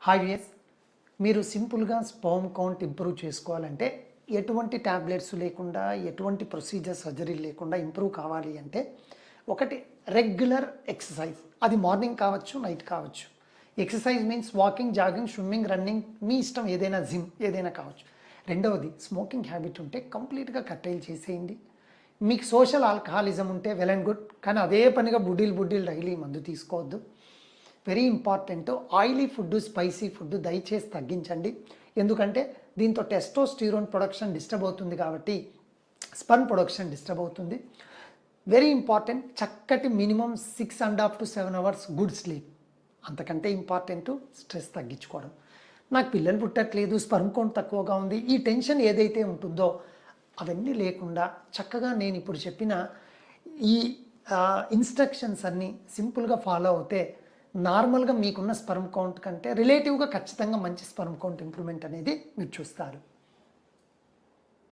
Hi yes మీరు సింపుల్గా sperm count improve చేసుకోవాలంటే ఎటువంటి ట్యాబ్లెట్స్ లేకుండా ఎటువంటి ప్రొసీజర్ సర్జరీ లేకుండా ఇంప్రూవ్ కావాలి అంటే ఒకటి రెగ్యులర్ ఎక్సర్సైజ్. అది మార్నింగ్ కావచ్చు, నైట్ కావచ్చు. Exercise means walking, jogging, swimming, running, మీ ఇష్టం, ఏదైనా జిమ్ ఏదైనా కావచ్చు. రెండవది స్మోకింగ్ హ్యాబిట్ ఉంటే కంప్లీట్గా కట్టైల్ చేసేయండి. మీకు సోషల్ ఆల్కహాలిజం ఉంటే వెల్ అండ్ గుడ్, కానీ అదే పనిగా బుడ్డీలు డైలీ మందు తీసుకోవద్దు. Very important, oily food, spicy food దయచేసి తగ్గించండి. ఎందుకంటే దీంతో టెస్టోస్టిరోన్ ప్రొడక్షన్ డిస్టర్బ్ అవుతుంది, కాబట్టి స్పర్మ్ ప్రొడక్షన్ డిస్టర్బ్ అవుతుంది. వెరీ ఇంపార్టెంట్, చక్కటి minimum 6.5 to 7 hours good sleep. అంతకంటే ఇంపార్టెంట్ స్ట్రెస్ తగ్గించుకోవడం. నాకు పిల్లలు పుట్టట్లేదు, స్పర్మ్ కౌంట్ తక్కువగా ఉంది, ఈ టెన్షన్ ఏదైతే ఉంటుందో అవన్నీ లేకుండా చక్కగా నేను ఇప్పుడు చెప్పిన ఈ ఇన్స్ట్రక్షన్స్ అన్నీ సింపుల్గా ఫాలో అవుతే నార్మల్గా మీకున్న స్పర్మ్ కౌంట్ కంటే రిలేటివ్గా ఖచ్చితంగా మంచి స్పర్మ్ కౌంట్ ఇంప్రూవ్మెంట్ అనేది మీరు చూస్తారు.